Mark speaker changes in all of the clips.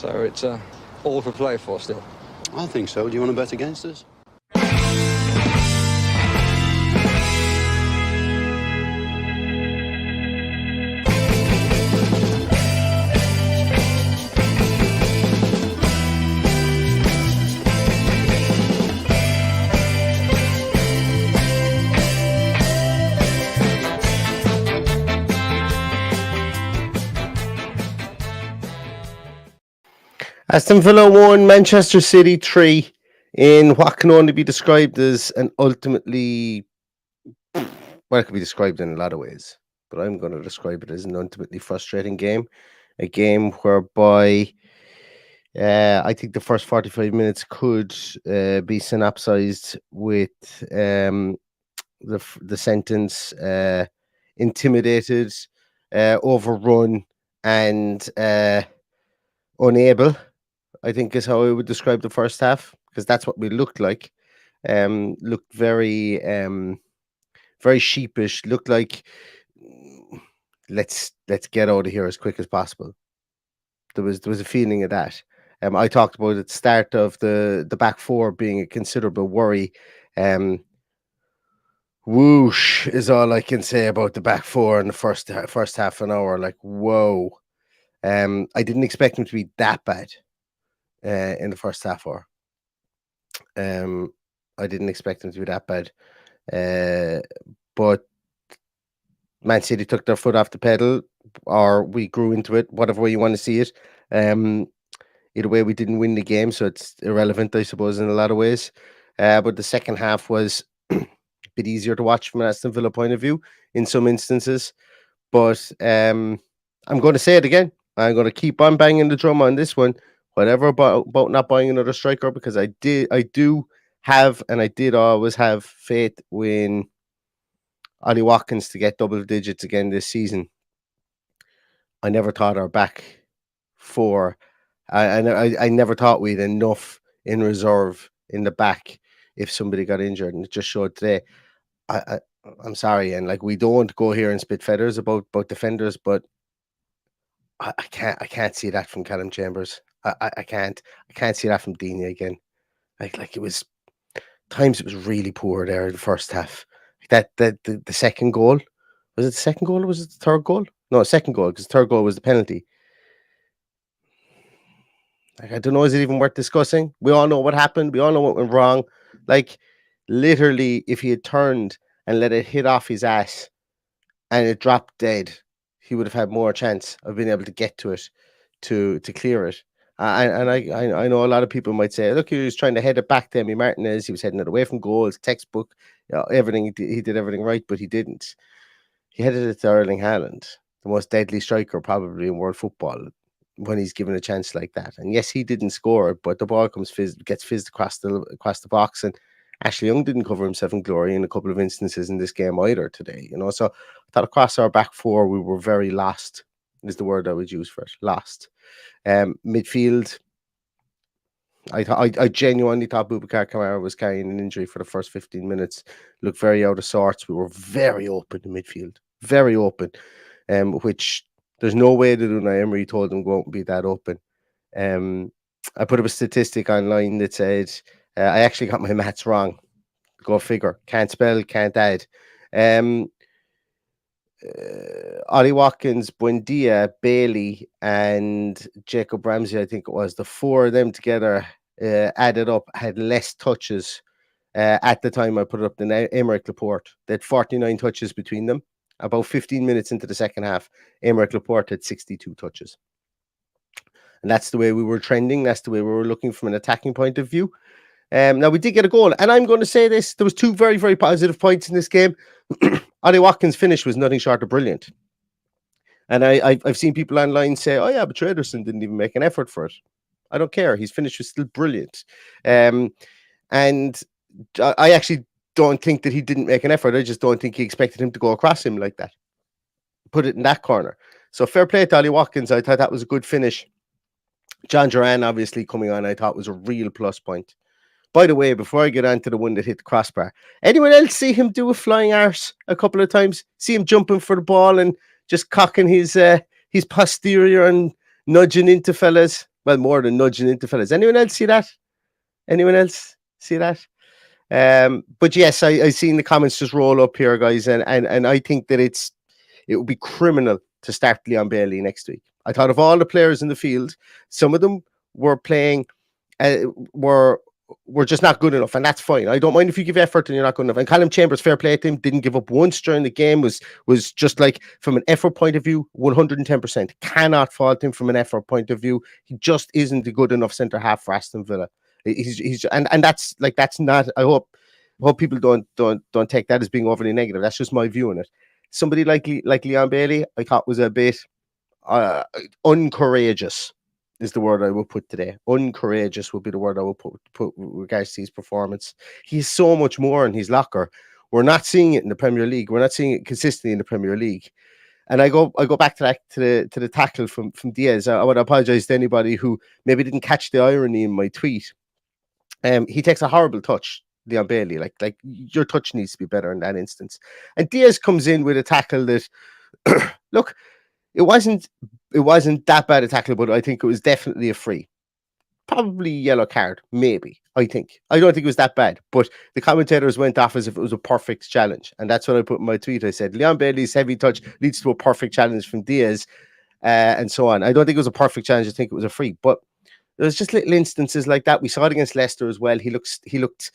Speaker 1: So it's all to play for still.
Speaker 2: I think so. Do you want to bet against us?
Speaker 3: Aston Villa 1, Manchester City 3 in what can only be described as an ultimately, well, it could be described in a lot of ways, but I'm going to describe it as an ultimately frustrating game. A game whereby I think the first 45 minutes could be synopsized with the sentence intimidated, overrun, and unable. I think is how I would describe the first half, because that's what we looked like. Looked very, very sheepish. Looked like let's get out of here as quick as possible. There was a feeling of that. I talked about at the start of the back four being a considerable worry. Whoosh is all I can say about the back four in the first half an hour. Like, whoa. I didn't expect them to be that bad. In the first half hour. I didn't expect them to be that bad. But Man City took their foot off the pedal, or we grew into it, whatever way you want to see it. Either way, we didn't win the game, so it's irrelevant, I suppose, in a lot of ways. But the second half was a bit easier to watch from an Aston Villa point of view in some instances. But I'm going to say it again. I'm going to keep on banging the drum on this one. Whatever about not buying another striker, because I do have, and I did always have faith in Ollie Watkins to get double digits again this season. I never thought our back four, I never thought we had enough in reserve in the back if somebody got injured, and it just showed today. I'm sorry, and like, we don't go here and spit feathers about defenders, but I can't see that from Callum Chambers. I can't see that from Dini again. Like it was times it was really poor there in the first half. The second goal, was it the second goal or was it the third goal? No, second goal, because the third goal was the penalty. Like, I don't know, is it even worth discussing? We all know what happened. We all know what went wrong. Like, literally, if he had turned and let it hit off his ass and it dropped dead, he would have had more chance of being able to get to it to clear it. And I know a lot of people might say, look, he was trying to head it back to Emi Martinez. He was heading it away from goals, textbook, everything. He did everything right, but he didn't. He headed it to Erling Haaland, the most deadly striker probably in world football, when he's given a chance like that. And yes, he didn't score, but the ball gets fizzed across the box. And Ashley Young didn't cover himself in glory in a couple of instances in this game either today. So I thought across our back four, we were very lost, is the word I would use for it. Lost. Midfield, I genuinely thought Boubacar Kamara was carrying an injury for the first 15 minutes. Looked very out of sorts. We were very open in midfield. Very open. Which there's no way that Unai Emery told them won't be that open. I put up a statistic online that said I actually got my maths wrong. Go figure. Can't spell, can't add. Ollie Watkins, Buendia, Bailey, and Jacob Ramsey, I think it was, the four of them together added up had less touches at the time I put it up than Aymeric Laporte. They had 49 touches between them. About 15 minutes into the second half, Aymeric Laporte had 62 touches. And that's the way we were trending. That's the way we were looking from an attacking point of view. Now, we did get a goal, and I'm going to say this. There was two very, very positive points in this game. Ollie Watkins' finish was nothing short of brilliant. And I've seen people online say, oh, yeah, but Ederson didn't even make an effort for it. I don't care. His finish was still brilliant. And I actually don't think that he didn't make an effort. I just don't think he expected him to go across him like that. Put it in that corner. So fair play to Ollie Watkins. I thought that was a good finish. John Duran, obviously, coming on, I thought was a real plus point. By the way, before I get on to the one that hit the crossbar, anyone else see him do a flying arse a couple of times? See him jumping for the ball and just cocking his posterior and nudging into fellas? well, more than nudging into fellas. Anyone else see that? Anyone else see that? But yes, I seen the comments just roll up here, guys, and I think that it would be criminal to start Leon Bailey next week. I thought of all the players in the field, some of them were playing, uh, were were just not good enough, and that's fine. I don't mind if you give effort and you're not good enough. And Callum Chambers, fair play to him, didn't give up once during the game. Was just like, from an effort point of view, 110%. Cannot fault him from an effort point of view. He just isn't a good enough centre half for Aston Villa. He's and that's not. I hope people don't take that as being overly negative. That's just my view on it. Somebody like Leon Bailey, I thought was a bit uncourageous, is the word I would put today. Uncourageous would be the word I would put with regards to his performance. He's so much more in his locker. We're not seeing it in the Premier League. We're not seeing it consistently in the Premier League. And I go back to that to the tackle from Diaz. I would apologize to anybody who maybe didn't catch the irony in my tweet. He takes a horrible touch, Leon Bailey. Like your touch needs to be better in that instance. And Diaz comes in with a tackle that look, it wasn't that bad a tackle, but I think it was definitely a free. Probably yellow card, maybe. I think. I don't think it was that bad, but the commentators went off as if it was a perfect challenge. And that's what I put in my tweet. I said, Leon Bailey's heavy touch leads to a perfect challenge from Diaz, and so on. I don't think it was a perfect challenge. I think it was a free. But there's just little instances like that. We saw it against Leicester as well. He looked,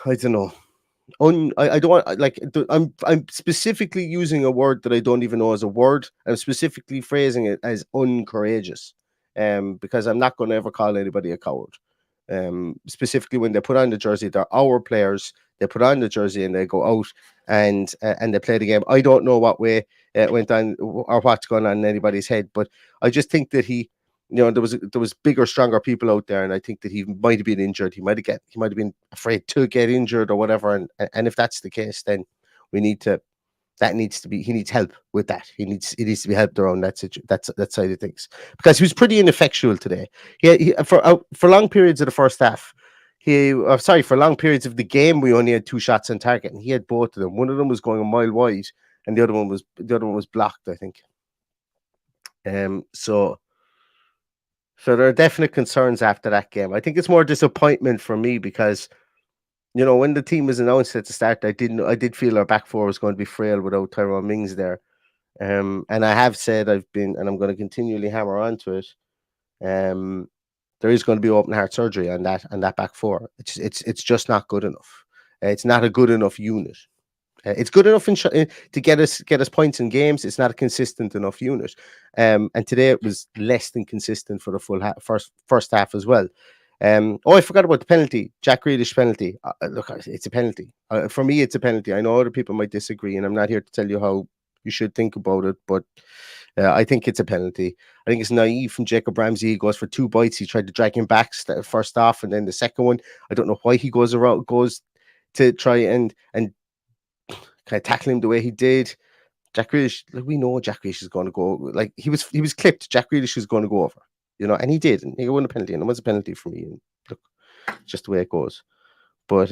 Speaker 3: I don't know. I don't want, like, I'm specifically using a word that I don't even know as a word. I'm specifically phrasing it as uncourageous, because I'm not going to ever call anybody a coward. Specifically when they put on the jersey, they're our players. They put on the jersey and they go out and they play the game. I don't know what way it went on or what's going on in anybody's head, but I just think that there was bigger, stronger people out there, and I think that he might have been injured. He might have been afraid to get injured or whatever. And if that's the case, then he needs help with that. He needs to be helped around that side of things, because he was pretty ineffectual today. For long periods of the first half, for long periods of the game, we only had 2 shots on target, and he had both of them. One of them was going a mile wide, and the other one was blocked, I think. So there are definite concerns after that game. I think it's more disappointment for me because, when the team was announced at the start, I did feel our back four was going to be frail without Tyrone Mings there. And I have said and I'm going to continually hammer onto it. There is going to be open heart surgery on that back four. It's just not good enough. It's not a good enough unit. It's good enough to get us points in games. It's not a consistent enough unit. And today it was less than consistent for the full first half as well. I forgot about the penalty, Jack Grealish penalty. Look, it's a penalty. For me, it's a penalty. I know other people might disagree, and I'm not here to tell you how you should think about it, but I think it's a penalty. I think it's naive from Jacob Ramsey. He goes for 2 bites. He tried to drag him back first off, and then the second one, I don't know why he goes to try and kind of tackle him the way he did. Jack Grealish, we know Jack Grealish is going to go, like, he was clipped. Jack Grealish was going to go over, and he did, and he won a penalty, and it was a penalty for me. And look, just the way it goes. But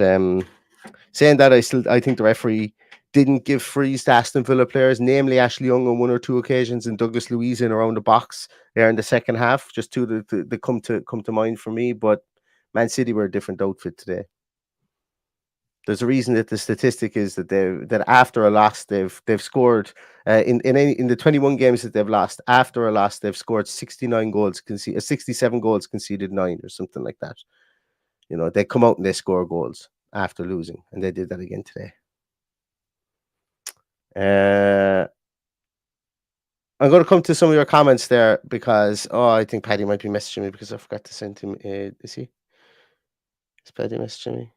Speaker 3: saying that, I think the referee didn't give frees to Aston Villa players, namely Ashley Young on 1 or 2 occasions, and Douglas Luiz in around the box there in the second half. Just 2 that come to mind for me. But Man City were a different outfit today. There's a reason that the statistic is that after a loss they've scored in the 21 games that they've lost, after a loss they've scored 69 goals, 67 goals, conceded 9 or something like that. They come out and they score goals after losing, and they did that again today. I'm going to come to some of your comments there because I think Paddy might be messaging me because I forgot to send him. Is Paddy messaging me?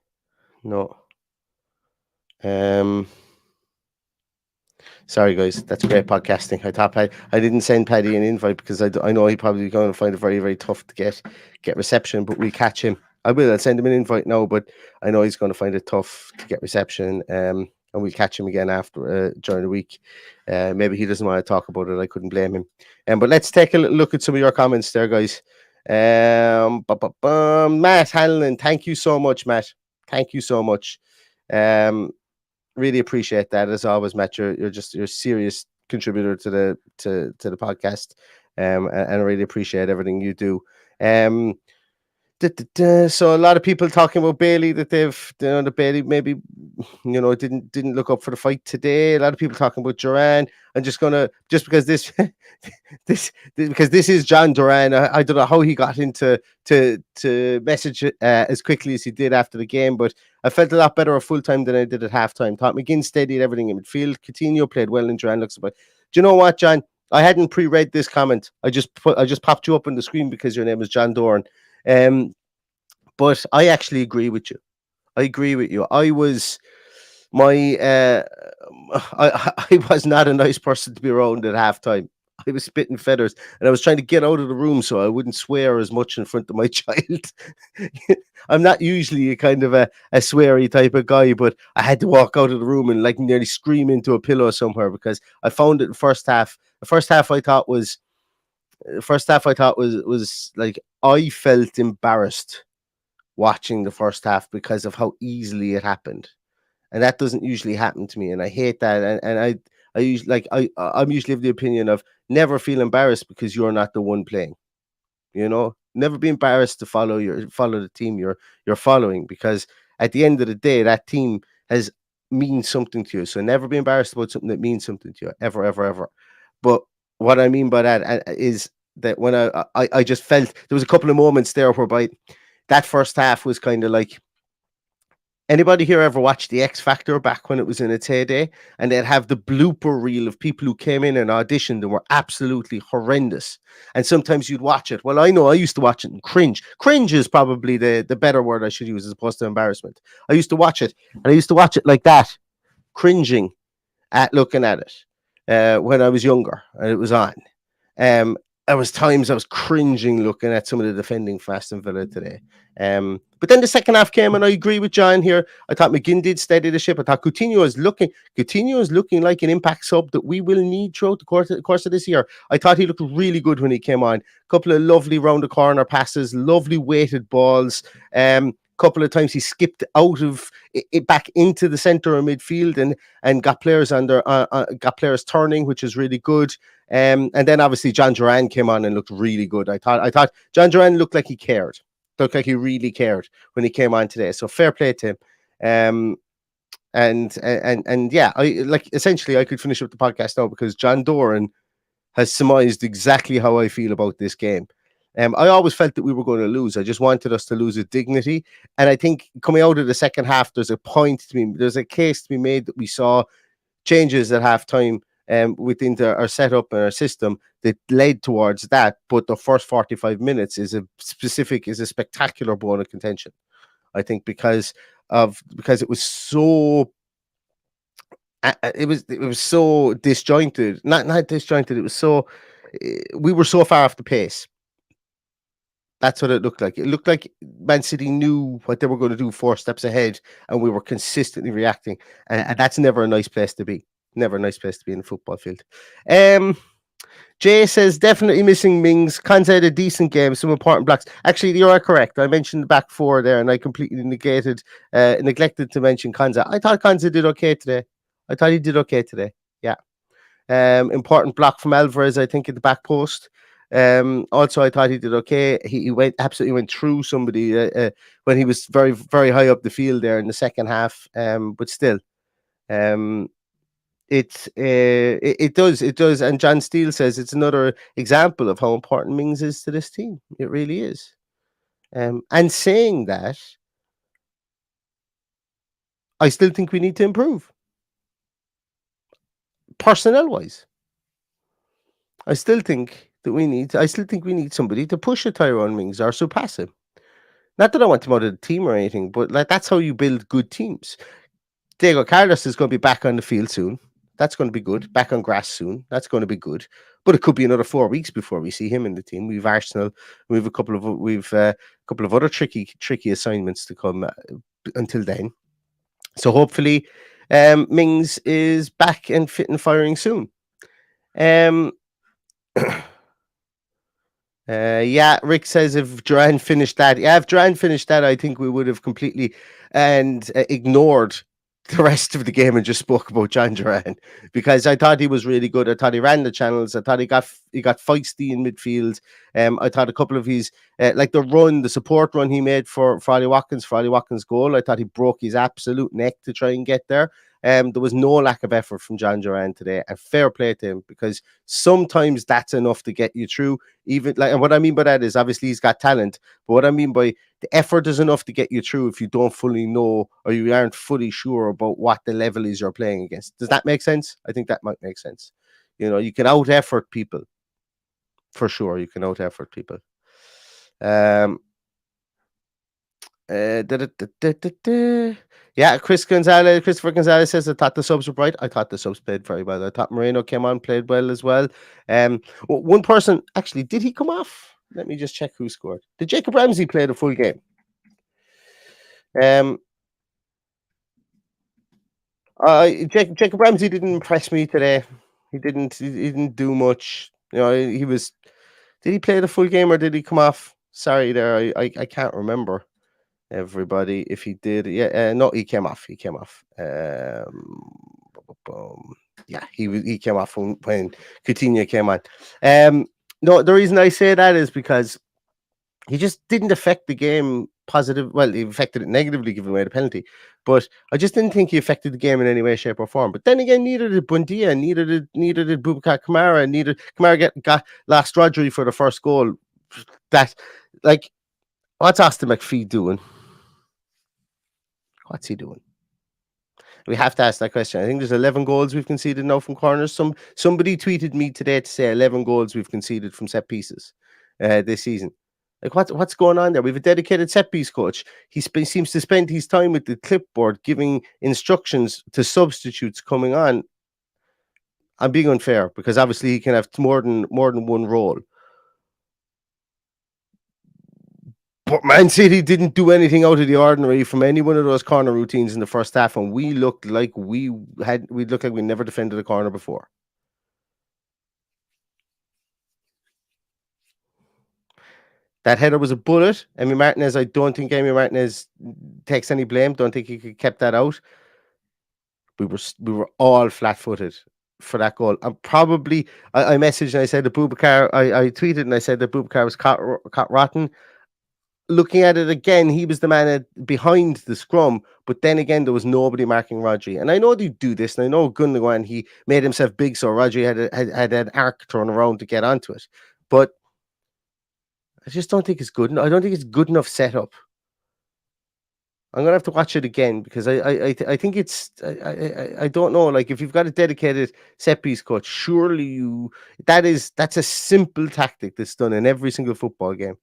Speaker 3: No. Sorry guys, that's great podcasting. I thought I didn't send Paddy an invite because I know he probably going to find it very, very tough to get reception, but we'll catch him. I'll send him an invite now, but I know he's going to find it tough to get reception. And we'll catch him again after during the week. Maybe he doesn't want to talk about it. I couldn't blame him. But let's take a look at some of your comments there, guys. Matt Hanlon, thank you so much, Matt. Thank you so much. Really appreciate that as always, Matt. You're a serious contributor to the podcast. and I really appreciate everything you do. Um, So a lot of people talking about Bailey, that the Bailey maybe didn't look up for the fight today. A lot of people talking about Duran. I'm just gonna, just because this because this is John Duran. I don't know how he got into to message as quickly as he did after the game, but I felt a lot better at full time than I did at halftime. Thought McGinn steadied everything in midfield. Coutinho played well, and Duran looks about. Do you know what, John? I hadn't pre-read this comment. I just popped you up on the screen because your name is John Doran. But I actually agree with you. I agree with you. I was my I was not a nice person to be around at halftime. I was spitting feathers, and I was trying to get out of the room so I wouldn't swear as much in front of my child. I'm not usually a kind of a sweary type of guy, but I had to walk out of the room and like nearly scream into a pillow somewhere because I found it the first half. The first half I thought was like I felt embarrassed watching the first half because of how easily it happened, and that doesn't usually happen to me, and I hate that. And I usually I'm usually of the opinion of never feel embarrassed because you're not the one playing. Never be embarrassed to follow the team you're following, because at the end of the day, that team has means something to you. So never be embarrassed about something that means something to you, ever, ever, ever. But what I mean by that is that when I just felt there was a couple of moments there whereby that first half was kind of like, anybody here ever watched the X Factor back when it was in its heyday? And they'd have the blooper reel of people who came in and auditioned and were absolutely horrendous. And sometimes you'd watch it. Well, I know I used to watch it and cringe. Cringe is probably the better word I should use as opposed to embarrassment. I used to watch it, and I used to watch it like that, cringing at looking at it when I was younger and it was on. There was times I was cringing looking at some of the defending for Aston Villa today. But then the second half came, and I agree with John here. I thought McGinn did steady the ship. I thought Coutinho is looking like an impact sub that we will need throughout the course of this year. I thought he looked really good when he came on. A couple of lovely round the corner passes, lovely weighted balls. Couple of times he skipped out of it back into the center of midfield and got players got players turning, which is really good. And then obviously John Duran came on and looked really good. I thought John Duran looked like he cared. Looked like he really cared when he came on today. So fair play to him. And yeah, essentially I could finish up the podcast now because John Doran has surmised exactly how I feel about this game. I always felt that we were going to lose. I just wanted us to lose with dignity. And I think coming out of the second half, there's a case to be made that we saw changes at halftime within our setup and our system that led towards that. But the first 45 minutes is a spectacular bone of contention. I think because it was so it was so disjointed, not disjointed. It was so we were so far off the pace. That's what it looked like. It looked like Man City knew what they were going to do 4 steps ahead, and we were consistently reacting. And that's never a nice place to be. Never a nice place to be in the football field. Jay says, definitely missing Mings. Kanza had a decent game, some important blocks. Actually, you are correct. I mentioned the back four there, and I completely neglected to mention Kanza. I thought Kanza did okay today. Yeah. Important block from Alvarez, I think, at the back post. Also, I thought he did okay. He absolutely went through somebody when he was very, very high up the field there in the second half. But still, it does. And John Steele says it's another example of how important Mings is to this team. It really is. And saying that, I still think we need to improve personnel-wise. I still think we need somebody to push a Tyrone Mings or surpass him. Not that I want him out of the team or anything, but that's how you build good teams. Diego Carlos is going to be back on the field soon. That's going to be good. Back on grass soon. That's going to be good. But it could be another 4 weeks before we see him in the team. We've Arsenal. We've a couple of other tricky assignments to come until then. So hopefully, Mings is back and fit and firing soon. Yeah, Rick says if Duran finished that, I think we would have completely ignored the rest of the game and just spoke about John Duran, because I thought he was really good. I thought he ran the channels. I thought he got got feisty in midfield. I thought a couple of his like the support run he made for Ollie Watkins' goal. I thought he broke his absolute neck to try and get there. There was no lack of effort from John Duran today, and fair play to him, because sometimes that's enough to get you through. Even like, and what I mean by that is obviously he's got talent, but what I mean by the effort is enough to get you through if you don't fully know or you aren't fully sure about what the level is you're playing against. Does that make sense? I think that might make sense. You can out effort people for sure. You can out effort people. Um, Yeah, Christopher Gonzalez says, I thought the subs were bright. I thought the subs played very well. I thought Moreno came on, played well as well. One person, actually, did he come off? Let me just check who scored. Did Jacob Ramsey play the full game? Jacob Ramsey didn't impress me today. He didn't do much. He was. Did he play the full game or did he come off? Sorry, there. I can't remember. Everybody, if he did, yeah, no, he came off. He came off. Yeah, he came off when Coutinho came on. No, the reason I say that is because he just didn't affect the game positive. Well, he affected it negatively, giving away the penalty. But I just didn't think he affected the game in any way, shape, or form. But then again, neither did Buendia, neither did Boubacar Kamara, Kamara got last Rodri for the first goal. That, like, what's Aston McPhee doing? What's he doing? We have to ask that question. I think there's 11 goals we've conceded now from corners. Somebody tweeted me today to say 11 goals we've conceded from set pieces this season. Like, what's going on there? We have a dedicated set piece coach. He seems to spend his time with the clipboard giving instructions to substitutes coming on. I'm being unfair because obviously he can have more than one role. But Man City didn't do anything out of the ordinary from any one of those corner routines in the first half, and we looked like we never defended a corner before. That header was a bullet. Emi Martinez, I don't think Emi Martinez takes any blame. Don't think he could kept that out. We were all flat-footed for that goal. And probably I messaged and I said that Boubacar. I tweeted and I said that Boubacar was caught rotten. Looking at it again, he was the man behind the scrum, but then again, there was nobody marking Rodri. And I know they do this, and I know Gundogan, he made himself big, so Rodri had an arc turn around to get onto it. But I just don't think it's good. I don't think it's good enough setup. I'm gonna have to watch it again because I think it's I don't know, like, if you've got a dedicated set piece coach, surely that's a simple tactic that's done in every single football game.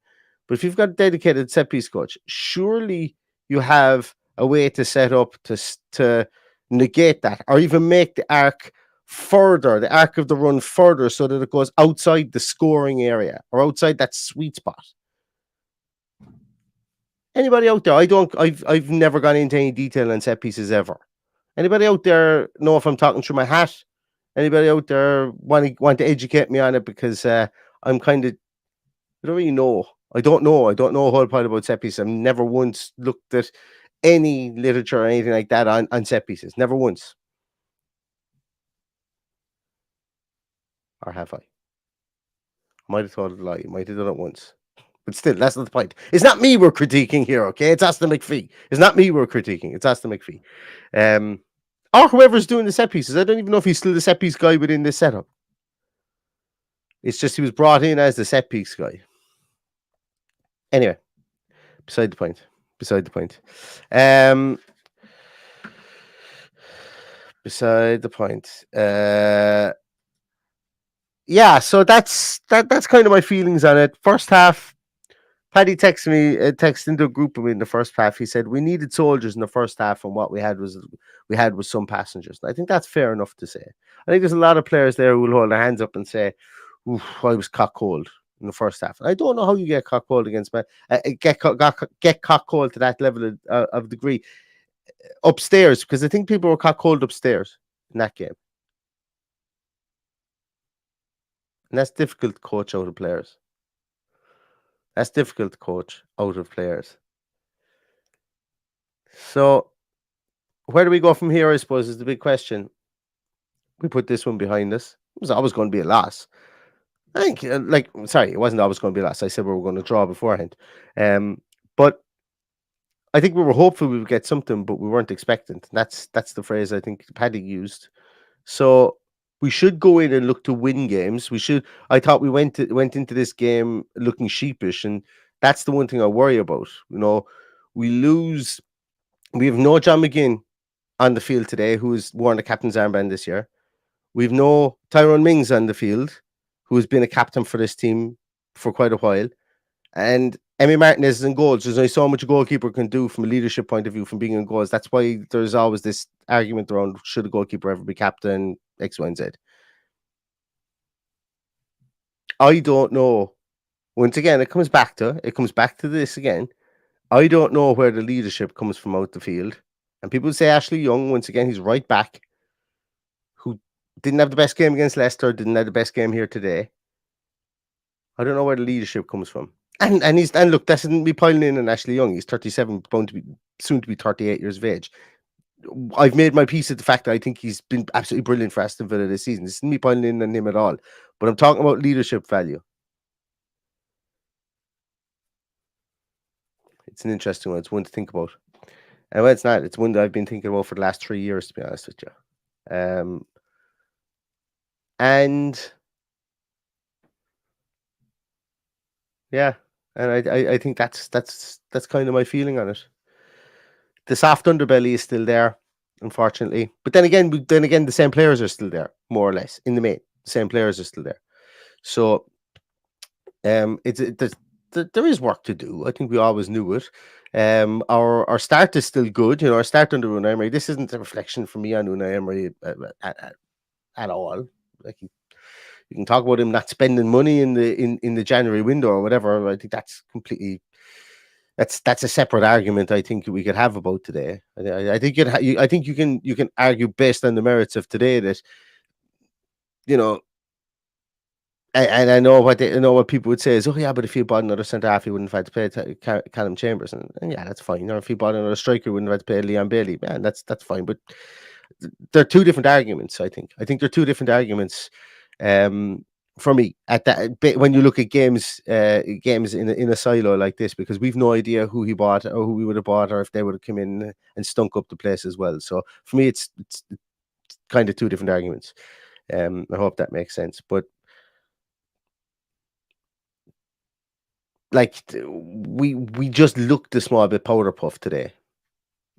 Speaker 3: But if you've got a dedicated set piece coach, surely you have a way to set up to negate that, or even make the arc of the run further, so that it goes outside the scoring area or outside that sweet spot. Anybody out there? I've never gone into any detail on set pieces ever. Anybody out there know if I'm talking through my hat? Anybody out there want to educate me on it? Because I'm kind of, I don't really know. I don't know a whole pile about set pieces. I've never once looked at any literature or anything like that on set pieces. Never once. Or have I? Might have thought it a lie. Might have done it once. But still, that's not the point. It's not me we're critiquing here, okay? It's Aston McPhee. It's not me we're critiquing. It's Aston McPhee. Or whoever's doing the set pieces. I don't even know if he's still the set piece guy within this setup. It's just he was brought in as the set piece guy. Anyway, beside the point. Beside the point. Yeah, so that's kind of my feelings on it. First half, Paddy texted me, into a group of me in the first half. He said we needed soldiers in the first half, and what we had was some passengers. And I think that's fair enough to say. I think there's a lot of players there who will hold their hands up and say, "Oof, I was cock cold in the first half." And I don't know how you get cock cold against get cock cold to that level of degree upstairs, because I think people were cock cold upstairs in that game, and that's difficult to coach out of players. That's difficult to coach out of players. So, where do we go from here, I suppose, is the big question. We put this one behind us. It was always going to be a loss. I think, sorry, it wasn't always going to be last. I said we were going to draw beforehand. But I think we were hopeful we would get something, but we weren't expectant. That's the phrase I think Paddy used. So we should go in and look to win games. We should. I thought we went into this game looking sheepish, and that's the one thing I worry about. We lose. We have no John McGinn on the field today, who has worn the captain's armband this year. We've no Tyrone Mings on the field, who has been a captain for this team for quite a while. And Emmy Martinez is in goals. There's only so much a goalkeeper can do from a leadership point of view from being in goals. That's why there's always this argument around should a goalkeeper ever be captain, X, Y, and Z. I don't know. Once again, it comes back to this again. I don't know where the leadership comes from out the field. And people say Ashley Young, once again, he's right back, who didn't have the best game against Leicester, didn't have the best game here today. I don't know where the leadership comes from. And look, that isn't me piling in on Ashley Young. He's 37, going to be soon to be 38 years of age. I've made my peace at the fact that I think he's been absolutely brilliant for Aston Villa this season. This isn't me piling in on him at all. But I'm talking about leadership value. It's an interesting one. It's one to think about. And well, it's not. It's one that I've been thinking about for the last 3 years, to be honest with you. And yeah, and I think that's kind of my feeling on it. The soft underbelly is still there, unfortunately. But then again, the same players are still there, more or less, in the main. The same players are still there. So there is work to do. I think we always knew it. Our start is still good. Our start under Unai Emery. This isn't a reflection from me on Unai Emery at all. Like you can talk about him not spending money in the January window or whatever. I think that's completely. That's a separate argument. I think we could have about today. I think you can argue based on the merits of today that and I know what people would say is, oh yeah, but if he bought another centre half, he wouldn't have had to pay Callum Chambers, and yeah, that's fine. Or if he bought another striker, he wouldn't have had to pay Leon Bailey. Man, that's fine. But they're two different arguments. I think they're two different arguments. For me, at that when you look at games in a silo like this, because we've no idea who he bought or who we would have bought, or if they would have come in and stunk up the place as well. So for me, it's kind of two different arguments. I hope that makes sense. But like we just looked a small bit powder puff today,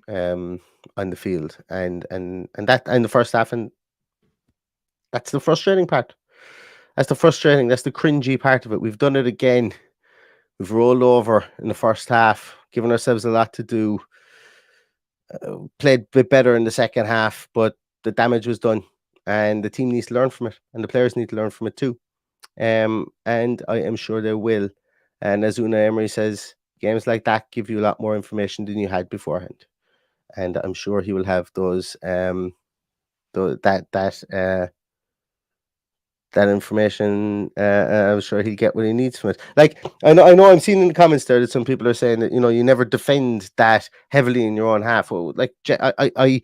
Speaker 3: on the field, and that in the first half, and that's the frustrating part. That's the cringy part of it. We've done it again. We've rolled over in the first half, given ourselves a lot to do. Played a bit better in the second half, but the damage was done, and the team needs to learn from it, and the players need to learn from it too. And I am sure they will. And as Unai Emery says, games like that give you a lot more information than you had beforehand. And I'm sure he will have those that information. I'm sure he'll get what he needs from it. Like I know I'm seeing in the comments there that some people are saying that you never defend that heavily in your own half. Well, like I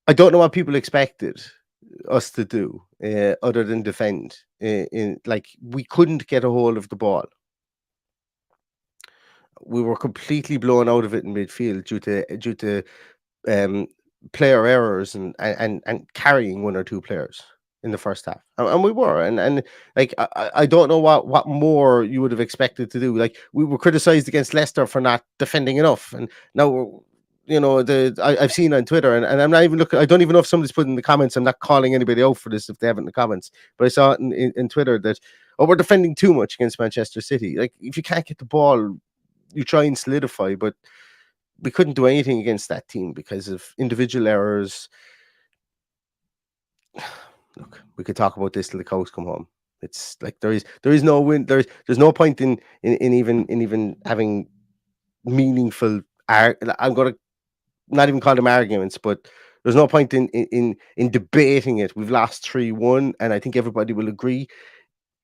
Speaker 3: don't know what people expected us to do other than defend. Like we couldn't get a hold of the ball. We were completely blown out of it in midfield due to player errors and carrying one or two players in the first half, and we were, and like I don't know what more you would have expected to do. Like we were criticised against Leicester for not defending enough, and now I've seen on Twitter, and I'm not even looking. I don't even know if somebody's put in the comments. I'm not calling anybody out for this if they haven't in the comments, but I saw it in Twitter that we're defending too much against Manchester City. Like if you can't get the ball, you try and solidify, but we couldn't do anything against that team because of individual errors. Look, we could talk about this till the cows come home. It's like there is no win. There's no point in even having meaningful. I'm gonna not even call them arguments, but there's no point in debating it. We've lost 3-1, and I think everybody will agree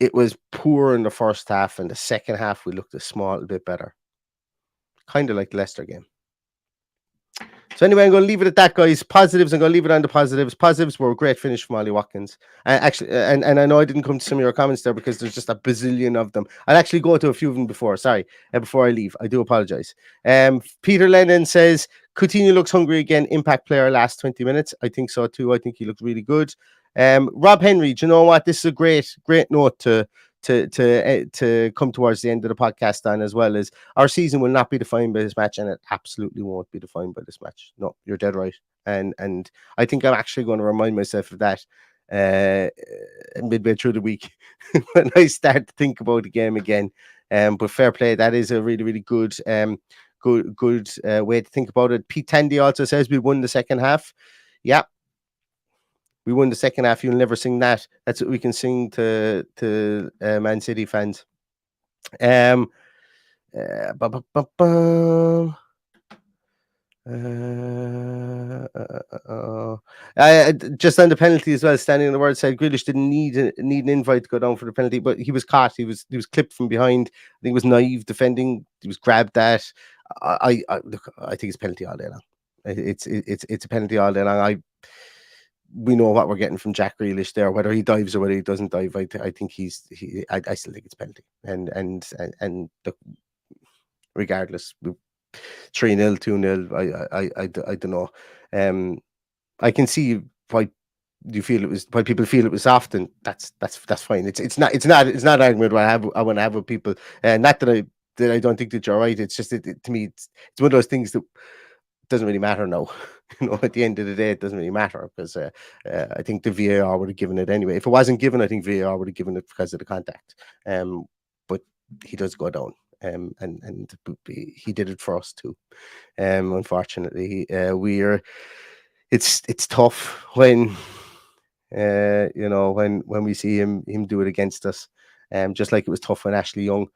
Speaker 3: it was poor in the first half, and the second half we looked a small bit better, kind of like the Leicester game. So anyway, I'm going to leave it at that, guys. Positives, I'm going to leave it on the positives. Positives were a great finish from Ollie Watkins. Actually, and I know I didn't come to some of your comments there because there's just a bazillion of them. I'll actually go to a few of them before. Sorry, before I leave, I do apologize. Peter Lennon says Coutinho looks hungry again. Impact player last 20 minutes. I think so too. I think he looked really good. Rob Henry, do you know what? This is a great note to come towards the end of the podcast on, as well as our season will not be defined by this match, and it absolutely won't be defined by this match. No, you're dead right. And I think I'm actually going to remind myself of that midway through the week when I start to think about the game again. But fair play, that is a really, really good way to think about it. Pete Tandy also says we won the second half. Yeah, we won the second half. You'll never sing that. That's what we can sing to Man City fans. Ba, ba, ba, ba. Just on the penalty as well, standing on the word side, Grealish didn't need an invite to go down for the penalty, but he was caught. He was clipped from behind. I think it was naive defending. He was grabbed at. Look, I think it's penalty all day long. It's a penalty all day long. We know what we're getting from Jack Grealish there, whether he dives or whether he doesn't dive. I think I still think it's penalty. And look, regardless, 3-0, 2-0. I don't know. I can see why people feel it was soft, and that's fine. It's not an argument I want to have with people. Not that I don't think that you're right. It's just to me it's one of those things that doesn't really matter now. At the end of the day, it doesn't really matter because I think the VAR would have given it anyway. If it wasn't given, I think VAR would have given it because of the contact. But he does go down. And he did it for us too. Unfortunately, it's tough when when we see him do it against us. Just like it was tough when Ashley Young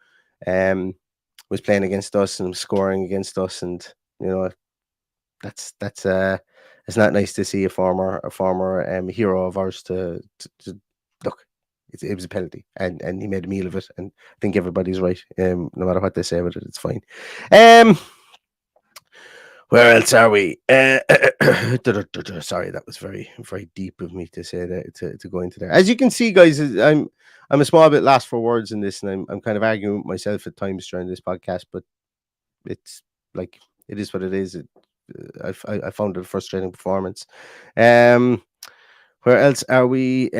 Speaker 3: was playing against us and scoring against us, and that's it's not nice to see a former hero of ours to look. It was a penalty, and he made a meal of it. And I think everybody's right. No matter what they say about it, it's fine. Where else are we? Sorry, that was very, very deep of me to say that to go into there. As you can see, guys, I'm a small bit lost for words in this, and I'm kind of arguing with myself at times during this podcast. But it's like it is what it is. I found it a frustrating performance. Where else are we?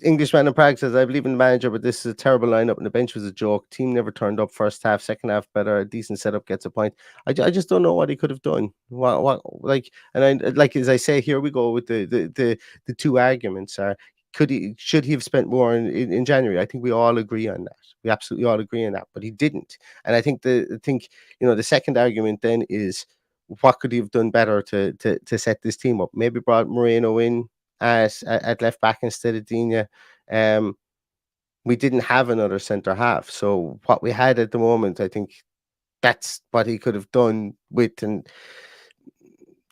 Speaker 3: Englishman in Prague says, I believe in the manager, but this is a terrible lineup and the bench was a joke. Team never turned up first half, second half better, a decent setup gets a point. I just don't know what he could have done. What like, and I like as I say, here we go with the two arguments are should he have spent more in January? I think we all agree on that. We absolutely all agree on that, but he didn't. And I think the second argument then is what could he have done better to set this team up? Maybe brought Moreno in at left back instead of Dina. We didn't have another centre half, so what we had at the moment, I think that's what he could have done with. And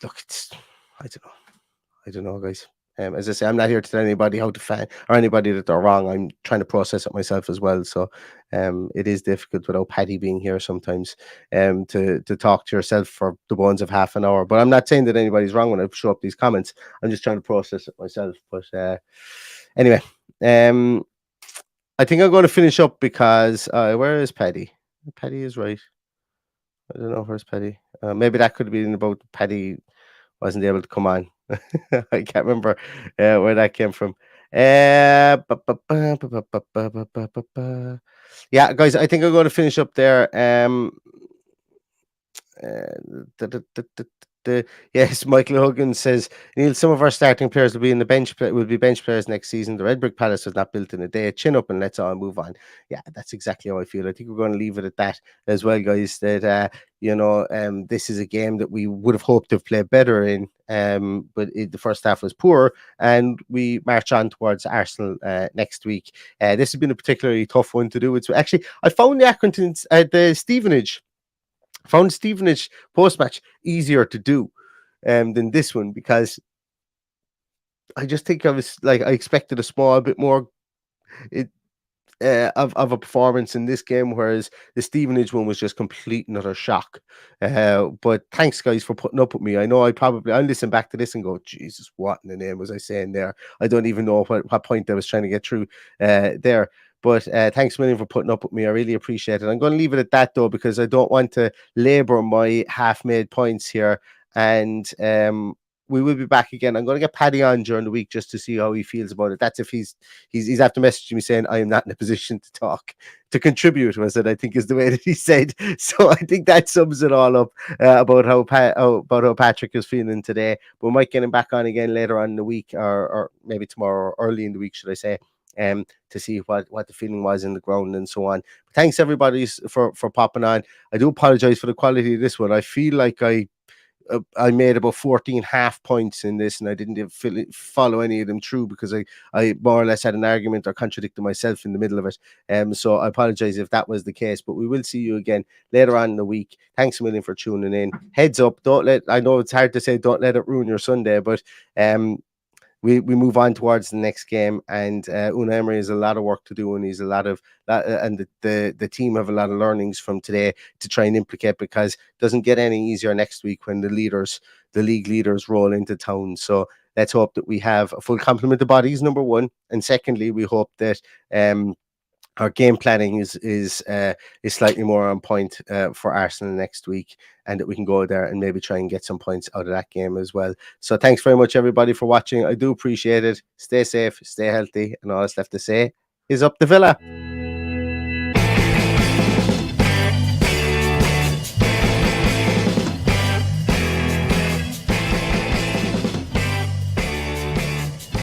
Speaker 3: look, I don't know, guys. As I say, I'm not here to tell anybody how to fan or anybody that they're wrong. I'm trying to process it myself as well. So it is difficult without Paddy being here sometimes to talk to yourself for the bones of half an hour. But I'm not saying that anybody's wrong when I show up these comments. I'm just trying to process it myself. But anyway, I think I'm going to finish up because where is Paddy? Paddy is right. I don't know where's Paddy. Maybe that could have been about Paddy wasn't able to come on. I can't remember where that came from. Yeah, guys, I think I'm going to finish up there. Yes, Michael Hogan says, Neil, some of our starting players will be bench players next season. The Red Brick Palace was not built in a day. Chin up and let's all move on. Yeah, that's exactly how I feel. I think we're going to leave it at that as well, guys. That this is a game that we would have hoped to have played better in. But the first half was poor, and we march on towards Arsenal next week. This has been a particularly tough one to do. It's actually I found the Accrington at the Stevenage. Found Stevenage post-match easier to do than this one because I just think I expected a small bit more of a performance in this game, whereas the Stevenage one was just complete and utter shock. But thanks, guys, for putting up with me. I know I'll listen back to this and go, Jesus, what in the name was I saying there? I don't even know what point I was trying to get through there. But thanks a million for putting up with me. I really appreciate it. I'm going to leave it at that, though, because I don't want to labour my half-made points here. And we will be back again. I'm going to get Paddy on during the week just to see how he feels about it. That's if he's after messaging me saying I am not in a position to talk, to contribute, was it? I think is the way that he said. So I think that sums it all up about how Patrick is feeling today. But we might get him back on again later on in the week, or maybe tomorrow, or early in the week, should I say? To see what the feeling was in the ground and so on. But thanks everybody for popping on. I do apologize for the quality of this one. I feel like I made about 14 half points in this, and I didn't even follow any of them through because I more or less had an argument or contradicted myself in the middle of it. So I apologize if that was the case, but we will see you again later on in the week. Thanks a million for tuning in. Heads up, I know it's hard to say don't let it ruin your Sunday, but we move on towards the next game, and Una Emery has a lot of work to do, and he's and the team have a lot of learnings from today to try and implicate, because it doesn't get any easier next week when the league leaders roll into town. So let's hope that we have a full complement of bodies, number one, and secondly, we hope that our game planning is slightly more on point for Arsenal next week, and that we can go there and maybe try and get some points out of that game as well. So thanks very much, everybody, for watching. I do appreciate it. Stay safe, stay healthy, and all that's left to say is up the Villa.